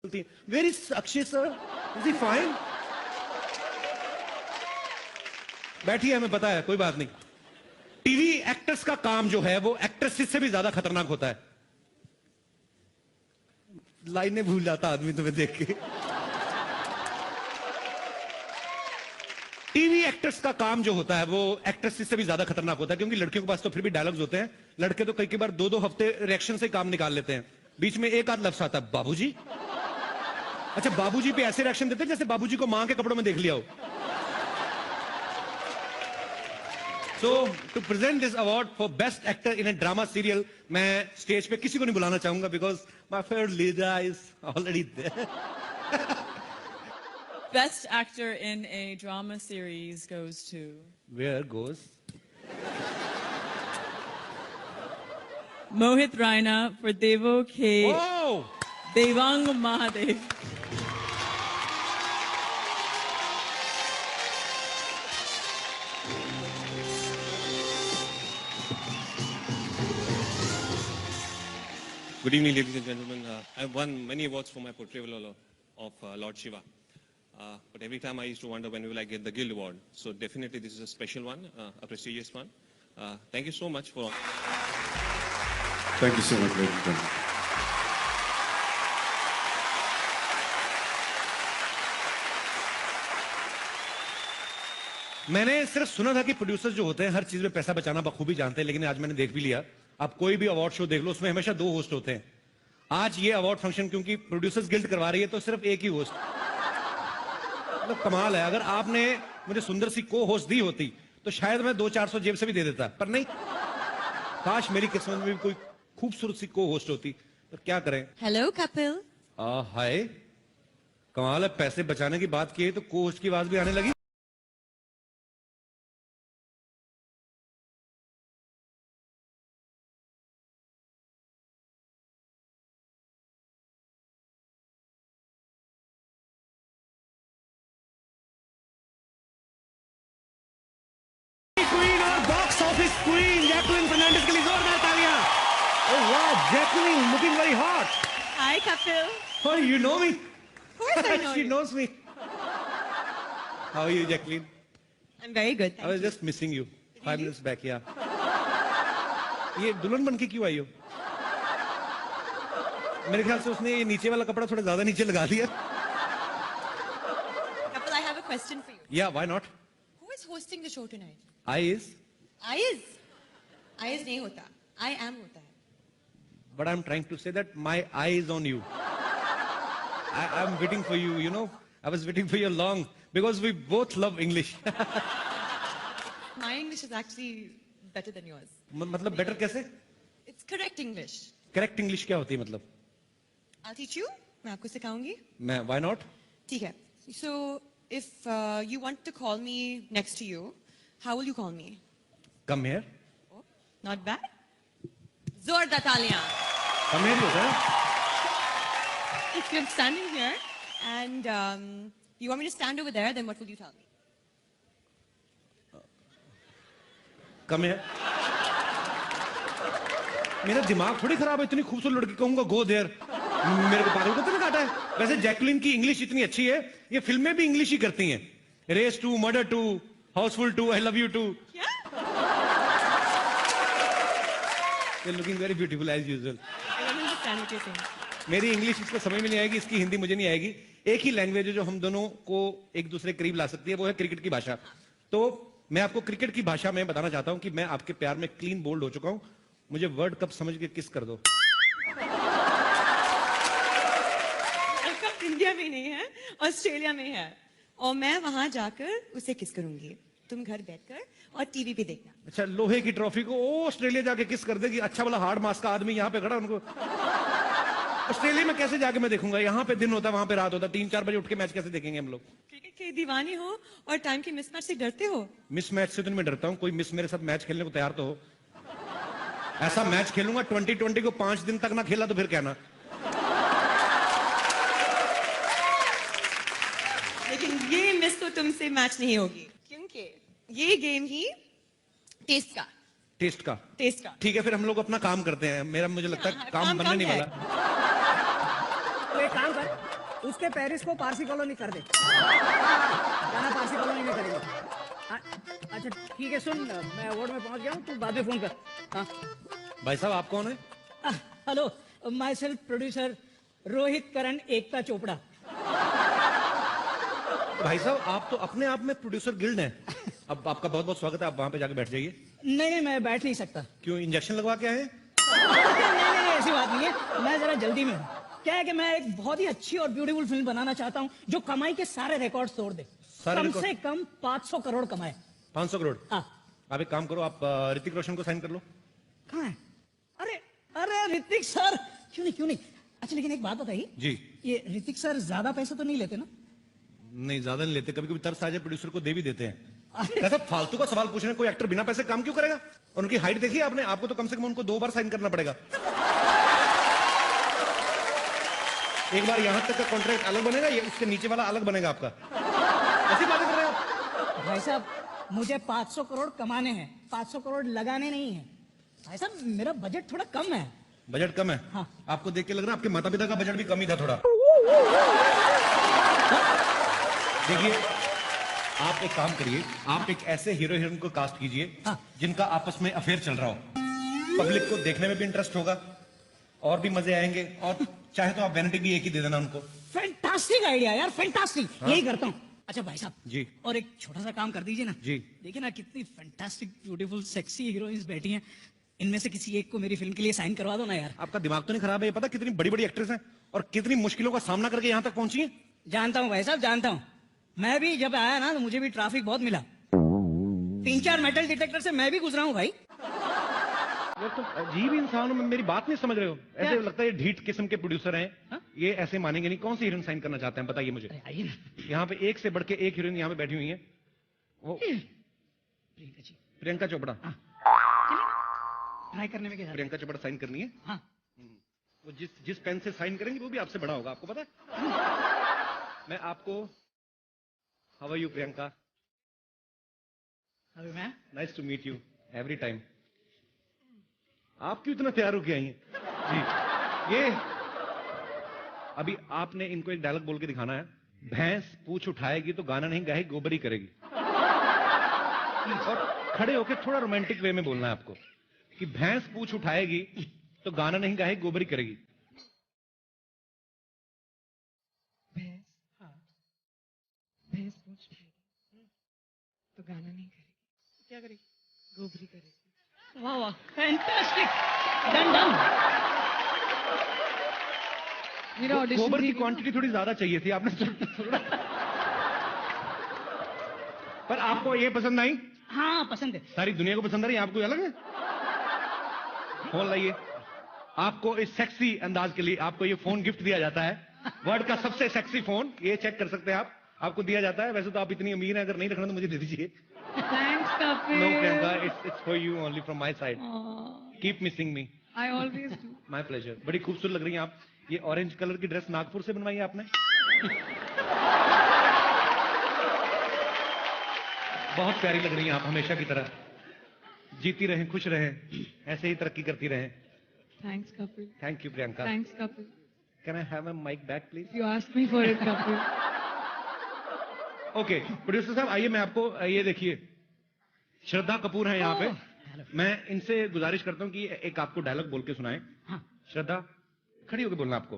Where is Akshay sir? Is he fine? बैठिए, हमें पता है, कोई बात नहीं। टीवी एक्टर्स का काम जो है वो एक्ट्रेसेस से भी ज्यादा खतरनाक होता है। लाइनें भूल जाता आदमी तुम्हें देख के। टीवी एक्टर्स का काम जो होता है वो एक्ट्रेसेस से भी ज्यादा खतरनाक होता है, क्योंकि लड़कियों के पास तो फिर भी डायलॉग्स होते हैं। लड़के तो कई बार 2-2 हफ्ते रिएक्शन से काम निकाल लेते हैं। बीच में एक आध लफ्ज आता है, बाबूजी। अच्छा, बाबूजी पे ऐसे रिएक्शन देते हैं जैसे बाबूजी को मां के कपड़ों में देख लिया हो। So, to present this award for best actor in a drama serial, मैं स्टेज पे किसी को नहीं बुलाना चाहूंगा because my favorite leader is already there. Best actor in a drama series goes to... Where goes? Mohit Raina for Devo K. Oh! Devang Mahadev. Good evening, ladies and gentlemen. I've won many awards for my portrayal of Lord Shiva. But every time I used to wonder when will I get the Guild Award. So definitely this is a special one, a prestigious one. Thank you so much for... Thank you so much, ladies and gentlemen. मैंने सिर्फ सुना था कि producers जो होते हैं हर चीज में पैसा बचाना बखूबी जानते हैं, लेकिन आज मैंने देख भी लिया। आप कोई भी अवार्ड शो देख लो, उसमें हमेशा 2 होस्ट होते हैं। आज ये अवार्ड फंक्शन क्योंकि प्रोड्यूसर्स गिल्ड करवा रही है तो सिर्फ एक ही होस्ट। मतलब कमाल है। अगर आपने मुझे सुंदर सी को होस्ट दी होती तो शायद मैं 200-400 जेब से भी दे देता, पर नहीं। काश मेरी किस्मत में भी कोई खूबसूरत सी को होस्ट होती। तो क्या करें। हेलो कपिल। हाय, कमाल है। पैसे बचाने की बात की तो को होस्ट की आवाज भी आने लगी। क्वीन और box office queen Jacqueline Fernandez के लिए जोरदार तालियां। ओह वाह, Jacqueline looking very hot. Hi Kapil. Oh, you know me? Of course I know She you. knows me. How are you, Jacqueline? I'm very good. I was just missing you 5 minutes back. Yeah. ये दुल्हन बन के क्यों आई हो? मेरे ख्याल से उसने ये नीचे वाला कपड़ा थोड़ा ज्यादा नीचे लगा दिया। Kapil, I have a question for you. Yeah, why not? Who is hosting the show tonight? I is, I is नहीं होता. I am होता है. but I'm trying to say that my eye is on you. I'm waiting for you. You know, I was waiting for you long because we both love English. My English is actually better than yours. मतलब better कैसे? It's correct English. Correct English क्या होती है मतलब? I'll teach you. मैं आपको सिखाऊंगी. मैं why not? ठीक है. So if you want to call me next to you, how will you call me? Come here. Oh, not bad. जोरदार तालियां. Come here होता है। If you're standing here and you want me to stand over there, then what will you tell me? Come here. मेरा दिमाग थोड़ी खराब है, इतनी खूबसूरत लड़की कहूंगा गो देयर। मेरे को पागल को तो नहीं काटा है। वैसे जैकलिन की इंग्लिश इतनी अच्छी है, ये फिल्में भी इंग्लिश ही करती हैं। Race 2, Murder 2, Housefull 2, I love you 2। You're looking very beautiful as usual. I don't understand what you're saying. मेरी इंग्लिश इसको समझ में नहीं आएगी, इसकी हिंदी मुझे नहीं आएगी। एक ही लैंग्वेज है जो हम दोनों को एक दूसरे करीब ला सकती है, वो है क्रिकेट की भाषा। तो मैं आपको क्रिकेट की भाषा में बताना चाहता हूं कि मैं आपके प्यार में क्लीन बोल्ड हो चुका हूं। मुझे वर्ल्ड कप समझ के किस कर दो। वर्ल्ड कप इंडिया में नहीं है, ऑस्ट्रेलिया में है, और मैं वहां जाकर उसे किस करूंगी। तुम घर बैठकर और टीवी पे देखना। अच्छा, लोहे की ट्रॉफी को ऑस्ट्रेलिया जाके किस कर देगी। अच्छा वाला हार्ड मास का आदमी यहाँ पे खड़ा, उनको ऑस्ट्रेलिया में कैसे जाके मैं देखूंगा। यहाँ पे दिन होता है, वहां पे रात होता है। 3-4 बजे उठ के मैच कैसे देखेंगे हम लोग। क्रिकेट के दीवानी हो और टाइम की मिसमैच से डरते हो। मिसमैच से तो मैं डरता हूँ। कोई मिस मेरे साथ मैच खेलने को तैयार तो हो। ऐसा मैच खेलूंगा 2020 को 5 दिन तक ना खेला तो फिर कहना। लेकिन ये मिस तो तुमसे मैच नहीं होगी, क्योंकि ये गेम ही टेस्ट का। ठीक है, फिर हम लोग अपना काम करते हैं। मुझे लगता है काम बनने नहीं वाला। तो एक काम कर, उसके पेरिस को पारसी कॉलोनी कर दे। गाना पारसी कॉलोनी में करेगा। अच्छा ठीक है, सुन मैं अवार्ड में पहुंच गया हूँ, तू बाद में फोन कर। हाँ भाई साहब आप कौन है? Hello, myself producer Rohit Karan Ekta Chopra. भाई साहब आप तो अपने आप में प्रोड्यूसर गिल्ड हैं। अब आपका बहुत बहुत स्वागत है, आप वहां पे जाके बैठ जाइए। नहीं, मैं बैठ नहीं सकता। क्यों, इंजेक्शन लगवा के आए हैं? नहीं, ऐसी बात नहीं है, मैं जरा जल्दी में हूँ। क्या है कि मैं एक बहुत ही अच्छी और ब्यूटीफुल फिल्म बनाना चाहता हूँ जो कमाई के सारे रिकॉर्ड तोड़ दे। कम से कम 500 करोड़ कमाए। 500 करोड़? हाँ। आप एक काम करो, आप ऋतिक रोशन को साइन कर लो। कहाँ है? अरे ऋतिक सर, क्यों नहीं। अच्छा लेकिन एक बात बताइए जी। ये ऋतिक सर ज्यादा पैसे तो नहीं लेते ना? नहीं ज्यादा नहीं लेते, कभी कभी तरस आ जाए प्रोड्यूसर को दे भी देते हैं। ऐसा फालतू का सवाल पूछने, कोई एक्टर बिना पैसे काम क्यों करेगा? और उनकी हाइट देखिए आपने, आपको तो कम से कम उनको 2 बार साइन करना पड़ेगा। एक बार यहां तक का कॉन्ट्रैक्ट अलग बनेगा, ये इसके नीचे वाला अलग बनेगा आपका। ऐसी बातें कर रहे हैं आप? भाई साहब मुझे 500 करोड़ कमाने हैं, 500 करोड़ लगाने नहीं है। भाई साहब मेरा बजट थोड़ा कम है। बजट कम है? हाँ। आपको देख के लग रहा है आपके माता पिता का बजट भी कम ही था थोड़ा। देखिए आप एक काम करिए, आप एक ऐसे हीरो हीरोइन को कास्ट कीजिए हाँ। जिनका आपस में अफेयर चल रहा हो। पब्लिक को देखने में भी इंटरेस्ट होगा और भी मजे आएंगे, और चाहे तो आप वैनिटी भी एक ही दे देना उनको। फैंटास्टिक आइडिया यार, फैंटास्टिक। हाँ। यही करता हूँ। अच्छा भाई साहब जी। और एक छोटा सा काम कर दीजिए ना। जी। देखिए ना कितनी फैंटास्टिक ब्यूटीफुल सेक्सी हीरोइंस बैठी हैं, इनमें से किसी एक को मेरी फिल्म के लिए साइन करवा दो ना यार। आपका दिमाग तो नहीं खराब है? ये पता कितनी बड़ी बड़ी एक्ट्रेस हैं और कितनी मुश्किलों का सामना करके यहाँ तक पहुंची हैं? जानता हूँ भाई साहब, जानता हूँ। मैं भी जब आया ना तो मुझे भी ट्रैफिक बहुत मिला। 3-4 मेटल डिटेक्टर से मैं भी गुजरा हूँ भाई। यार तुम अजीब इंसान हो, मेरी बात नहीं समझ रहे हो। ऐसे क्या? लगता है ये ढीठ किस्म के प्रोड्यूसर हैं। हाँ? ये ऐसे मानेंगे नहीं। कौन सी हीरोइन साइन करना चाहते हैं बताइए मुझे। आइए ना। यहाँ पे एक से बढ़ के एक हीरोइन यहाँ पे बैठी हुई है। वो प्रियंका जी। प्रियंका चोपड़ा। ट्राई करने में क्या जाता है? प्रियंका चोपड़ा साइन करनी है। हाँ। वो जिस पेन से साइन करेंगे वो भी आपसे बड़ा होगा, आपको पता है? मैं आपको हाउ आर यू प्रियंका, अभी मैं nice to meet you every time. आप क्यों इतना तैयार होके आई हैं? जी ये अभी आपने इनको एक डायलॉग बोल के दिखाना है। भैंस पूछ उठाएगी तो गाना नहीं गाएगी, गोबरी करेगी। और खड़े होके थोड़ा रोमांटिक वे में बोलना है आपको कि भैंस पूछ उठाएगी तो गाना नहीं गाएगी, गोबरी करेगी। भैंस पूछ उठाएगी तो गाना नहीं करेगी, क्या करेगी? गोबरी करेगी। वाह वाह, फैंटास्टिक, डन डन। मेरा ऑडिशन गोबर की क्वांटिटी थोड़ी ज्यादा चाहिए थी आपने थोड़ा। पर आपको ये पसंद आई? हाँ पसंद है। सारी दुनिया को पसंद आ रही है, आपको अलग है? फोन लाइए। आपको इस सेक्सी अंदाज के लिए आपको ये फोन गिफ्ट दिया जाता है। वर्ल्ड का सबसे सेक्सी फोन, ये चेक कर सकते हैं आप, आपको दिया जाता है। वैसे तो आप इतनी अमीर हैं, अगर नहीं रखना तो मुझे दे दीजिए। Thanks Kapil. No Priyanka, it's for you only from my side. Keep missing me. I always do. My pleasure. बड़ी खूबसूरत लग रही हैं आप। ये ऑरेंज कलर की ड्रेस नागपुर से बनवाई है आपने? बहुत प्यारी लग रही हैं आप, हमेशा की तरह। जीती रहें, खुश रहें, ऐसे ही तरक्की करती रहें। Thanks Kapil. Thank you Priyanka. Thanks Kapil. Can I have a mic back please? You asked me for it Kapil. Okay producer साहब आइए, मैं आपको ये देखिए, श्रद्धा कपूर है यहाँ पे। मैं इनसे गुजारिश करता हूँ कि एक आपको डायलॉग बोल के सुनाएं। हाँ। श्रद्धा खड़ी होकर बोलना आपको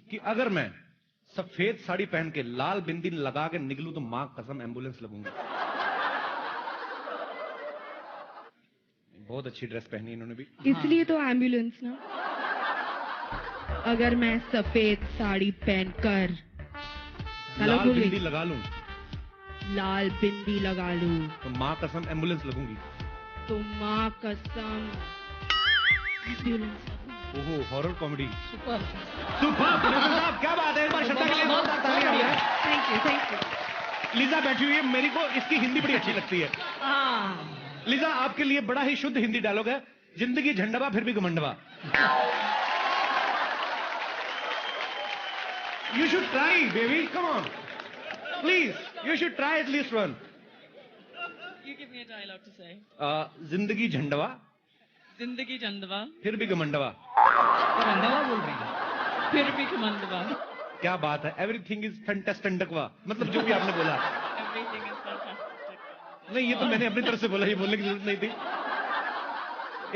कि अगर मैं सफेद साड़ी पहन के लाल बिंदी लगा के निकलूं तो मां कसम एम्बुलेंस लगूंगी। बहुत अच्छी ड्रेस पहनी इन्होंने भी। इसलिए तो एम्बुलेंस ना। अगर मैं सफेद साड़ी पहनकर लाल बिंदी लगा लूं लाल बिंदी लगा लूं तो मां कसम एम्बुलेंस लगूंगी। तो माँ कसम एम्बुलेंस। ओहो, horror comedy. Super. Super producer साहब, क्या बात है। एक बार श्रद्धा के लिए बहुत तालियां हैं। Thank you, thank you. Lisa बैठी हुई है, मेरी को इसकी हिंदी बड़ी अच्छी लगती है। हाँ। लीजा आपके लिए बड़ा ही शुद्ध हिंदी डायलॉग है। जिंदगी झंडवा फिर भी घमंडवा। You should try, baby. Come on. Please, you should try at least one. You give me a dialogue to say. जिंदगी झंडवा Zindagi Jandava, फिर भी घमंडवा। तो रंधावा बोल रही है। फिर भी Kamandava. क्या बात है, एवरीथिंग इज फैंटास्टिकवा, मतलब जो भी आपने बोला। Everything is fantastic. नहीं, ये तो मैंने अपनी तरफ से बोला, ये बोलने की जरूरत नहीं थी।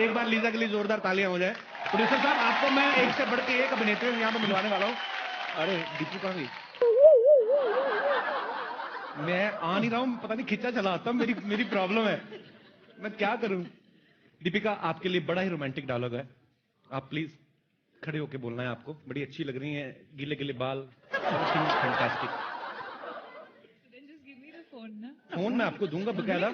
एक बार लीजा के लिए जोरदार तालियां हो जाए। प्रोड्यूसर साहब, आपको मैं एक से बढ़ के एक अभिनेत्री यहाँ पे मिलवाने वाला हूँ। अरे दीपू कहाँ गई? मैं आ नहीं रहा हूँ, पता नहीं खिंचा चला आता, मेरी प्रॉब्लम है, मैं क्या करूं। दीपिका, आपके लिए बड़ा ही रोमांटिक डायलॉग है, आप प्लीज खड़े होके बोलना है आपको। बड़ी अच्छी लग रही हैं, गीले गीले बाल, fantastic. Then just give me the phone, na? Phone मैं आपको दूंगा बकायदा,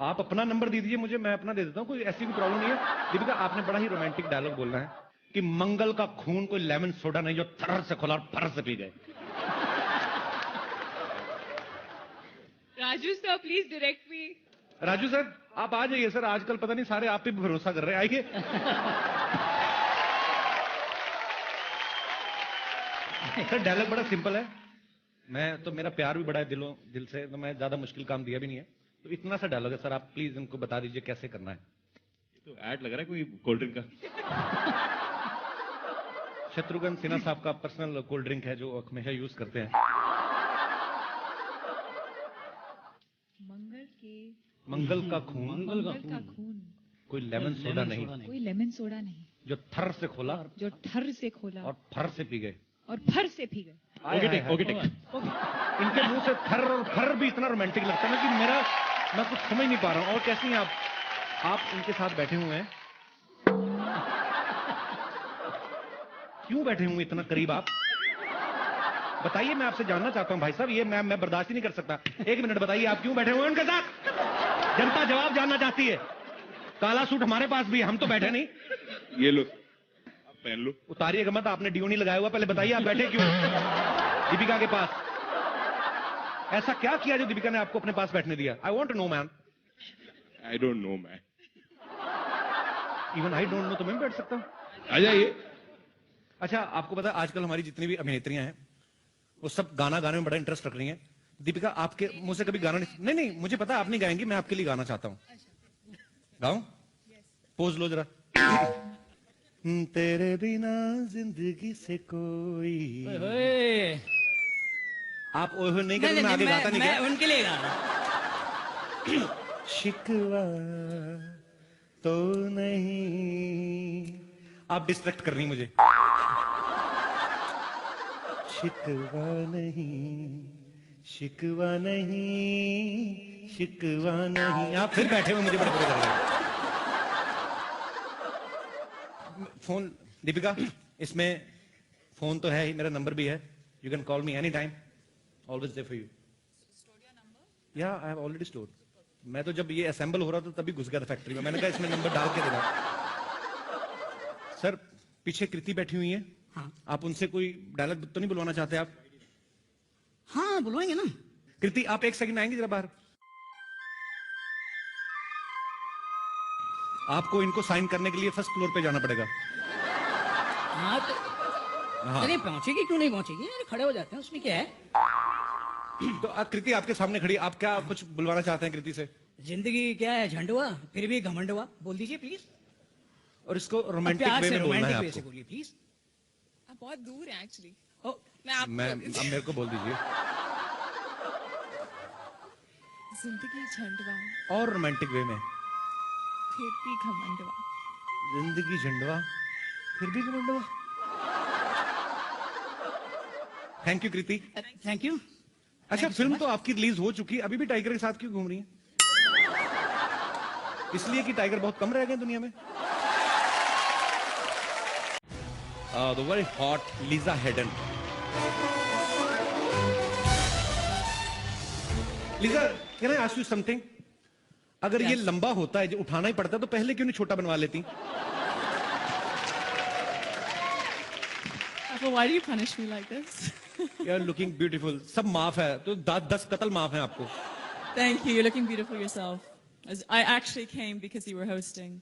आप अपना नंबर दे दीजिए मुझे, मैं अपना दे देता हूँ, कोई ऐसी कोई प्रॉब्लम नहीं है। दीपिका, आपने बड़ा ही रोमांटिक डायलॉग बोलना है कि मंगल का खून कोई लेमन सोडा नहीं जो थर से खोला और फर से पी गए। Raju sir, please direct me. Raju sir, आप आ जाइए सर, आजकल पता नहीं सारे आप पे भी भरोसा कर रहे हैं, आइए। सर डायलॉग बड़ा सिंपल है, मैं तो, मेरा प्यार भी बड़ा है दिल से, तो मैं ज्यादा मुश्किल काम दिया भी नहीं है, तो इतना सा डायलॉग है सर, आप प्लीज इनको बता दीजिए कैसे करना है। तो ऐड लग रहा है कोई कोल्ड ड्रिंक का। शत्रुघ्न सिन्हा साहब का पर्सनल कोल्ड ड्रिंक है जो हमेशा यूज करते हैं। मंगल का खून कोई लेमन सोडा नहीं, कोई लेमन सोडा नहीं जो थर से खोला जो ठर से खोला और फर से पी गए। और फर से पी गए। Okay take, okay take. इनके मुंह से थर और फर भी इतना रोमांटिक लगता है ना कि मैं कुछ समझ नहीं पा रहा हूँ। और कैसी हैं आप इनके साथ बैठे हुए हैं, क्यों बैठे हुए इतना करीब आप? बताइए, मैं आपसे जानना चाहता हूं भाई साहब, ये मैं बर्दाश्त ही नहीं कर सकता। एक मिनट बताइए, आप क्यों बैठे हुए हैं उनके साथ? जनता जवाब जानना चाहती है। काला सूट हमारे पास भी है, हम तो बैठे नहीं। ये लो, आप पहन लो। उतारिएगा मत, आपने डियो नहीं लगाया हुआ, पहले बताइए आप बैठे क्यों दीपिका के पास? ऐसा क्या किया जो दीपिका ने आपको अपने पास बैठने दिया? I want to know man. I don't know man. Even I don't know, तो मैं भी बैठ सकता हूँ। आ जाइए। अच्छा, आपको पता है आजकल हमारी जितनी भी अभिनेत्रियां हैं वो सब गाना गाने में बड़ा इंटरेस्ट रख रही हैं। दीपिका, आपके मुंह से कभी गाना नहीं, मुझे पता है आप नहीं गाएंगी, मैं आपके लिए गाना चाहता हूँ। गाऊं? पोज लो जरा। तेरे बिना जिंदगी से कोई। आप ओह नहीं करते, मैं आगे गाता नहीं मैं क्या? उनके लिए गा रहा हूं। शिकवा तो नहीं, आप डिस्ट्रैक्ट कर रही मुझे। शिकवा नहीं, शिकवा नहीं, शिकवा नहीं। आप फिर बैठे हुए मुझे बड़े बुरे लग रहे हैं। फोन दीपिका, इसमें फोन तो है ही, मेरा नंबर भी है, you can call me any time, always there for you. या आई हैव ऑलरेडी स्टोर्ड। मैं तो जब ये असेंबल हो रहा था तभी घुस गया था फैक्ट्री में, मैंने कहा इसमें नंबर डाल के देना। सर पीछे कृति बैठी हुई है, हाँ। आप उनसे कोई डायलॉग तो नहीं बुलवाना चाहते आप? हाँ, बुलवाएंगे ना। कृति, आप एक सेकंड आएंगे जरा बाहर? आपको इनको साइन करने के लिए फर्स्ट फ्लोर पे जाना पड़ेगा। हाँ तो हाँ। अरे पहुंचेगी क्यों नहीं पहुंचेगी, अरे खड़े हो जाते हैं, उसमें क्या है। तो कृति आपके सामने खड़ी, आप क्या कुछ बुलवाना चाहते हैं कृति से? जिंदगी क्या है, झंडुआ फिर भी घमंडुआ, बोल दीजिए प्लीज। और इसको रोमांटिक प्यार वे से में बोलना है रोमांटिक वे से आपको। बोलिए प्लीज। आप बहुत दूर हैं एक्चुअली। ओ, मैं मैं अब मेरे को बोल दीजिए। जिंदगी झंडवा और रोमांटिक वे में। फिर भी घमंडवा। जिंदगी झंडवा फिर भी घमंडवा। Thank you Kriti. Thank you. अच्छा, फिल्म तो आपकी रिलीज हो चुकी, अभी भी टाइगर के साथ क्यों घूम रही हैं? इसलिए कि टाइगर बहुत कम रह गए दुनिया में। The very hot Lisa Hedden. Lisa, can I ask you something? अगर ये लंबा होता है, जो उठाना ही पड़ता है, तो पहले क्यों नहीं छोटा बनवा लेती? Well, why do you punish me like this? You're looking beautiful. सब माफ है, तो 10 कत्ल माफ है आपको। Thank you. You're looking beautiful yourself. I actually came because you were hosting.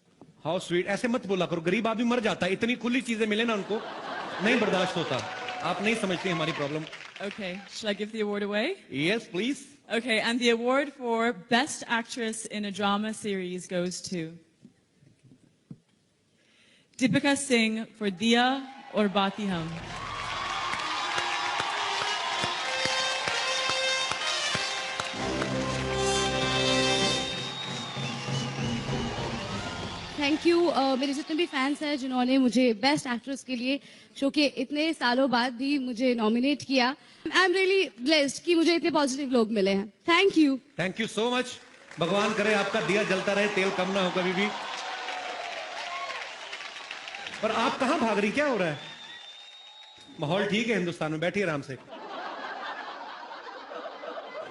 How sweet. ऐसे मत बोला करो, गरीब आदमी मर जाता है, इतनी खुली चीजें मिले ना उनको, नहीं बर्दाश्त होता। आप नहीं समझती हमारी problem. Okay. Shall I give the award away? Yes, please. Okay. And the award for Best Actress in a Drama Series goes to Deepika Singh for Diya or Bati Hum. Thank you मेरे जितने भी fans हैं जिन्होंने मुझे best actress के लिए show के इतने सालों बाद भी मुझे नॉमिनेट किया। आई एम रियली ब्लेस्ड कि मुझे इतने पॉजिटिव लोग मिले हैं। Thank you so much. भगवान करे आपका दिया जलता रहे, तेल कम ना हो कभी भी। पर आप कहां भाग रही, क्या हो रहा है? माहौल ठीक है हिंदुस्तान में, बैठिए आराम से।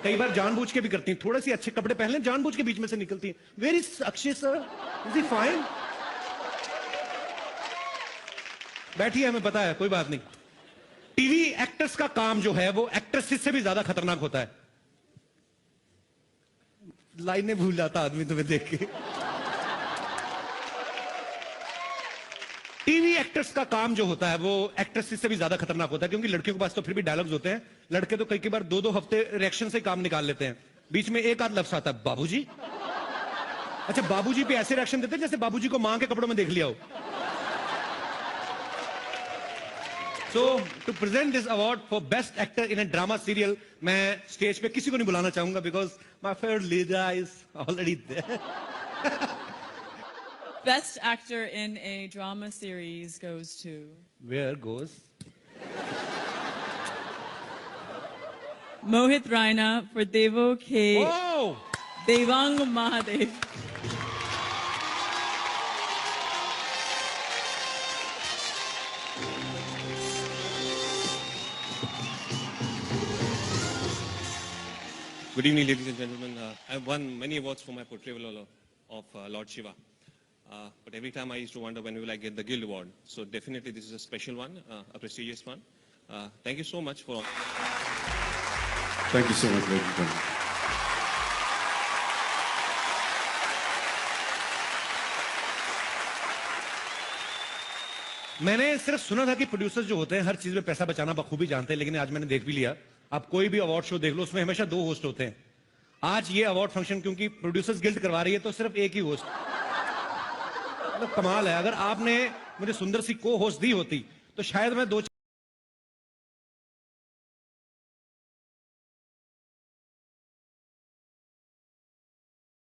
कई बार जानबूझ के भी करती हैं, थोड़े से अच्छे कपड़े पहन लें, जानबूझ के बीच में से निकलती हैं। Where is Akshay sir, is he fine? बैठिए, हमें पता है, कोई बात नहीं। टीवी एक्टर्स का काम जो है वो एक्ट्रेसेस से भी ज्यादा खतरनाक होता है। लाइनें भूल जाता आदमी तुम्हें देख के। टीवी एक्टर्स का काम जो होता है वो एक्ट्रेसेस से भी ज्यादा खतरनाक होता है, क्योंकि लड़कियों के पास तो फिर भी डायलॉग्स होते हैं, लड़के तो कई बार 2-2 हफ्ते रिएक्शन से काम निकाल लेते हैं। बीच में एक आध लफ्ज आता है, बाबूजी। अच्छा, बाबूजी पे ऐसे रिएक्शन देते हैं जैसे बाबूजी को मां के कपड़ों में देख लिया हो। So to present this award for best actor in a drama serial, मैं स्टेज पे किसी को नहीं बुलाना चाहूंगा because my favourite leader is already there. Best actor in a drama series goes to... Where goes? Mohit Raina for Devo K. Oh! Devang Mahadev. Good evening, ladies and gentlemen. I've won many awards for my portrayal of Lord Shiva. But every time I used to wonder when will I get the Guild Award. So definitely this is a special one, a prestigious one. Thank you so much for... Thank you so much, ladies and gentlemen. मैंने सिर्फ सुना था कि producers जो होते हैं हर चीज में पैसा बचाना बखूबी जानते हैं, लेकिन आज मैंने देख भी लिया। आप कोई भी अवार्ड शो देख लो, उसमें हमेशा 2 होस्ट होते हैं। आज ये अवार्ड फंक्शन क्योंकि प्रोड्यूसर्स गिल्ड करवा रही है तो सिर्फ एक ही होस्ट। मतलब कमाल है। अगर आपने मुझे सुंदर सी को होस्ट दी होती तो शायद मैं 2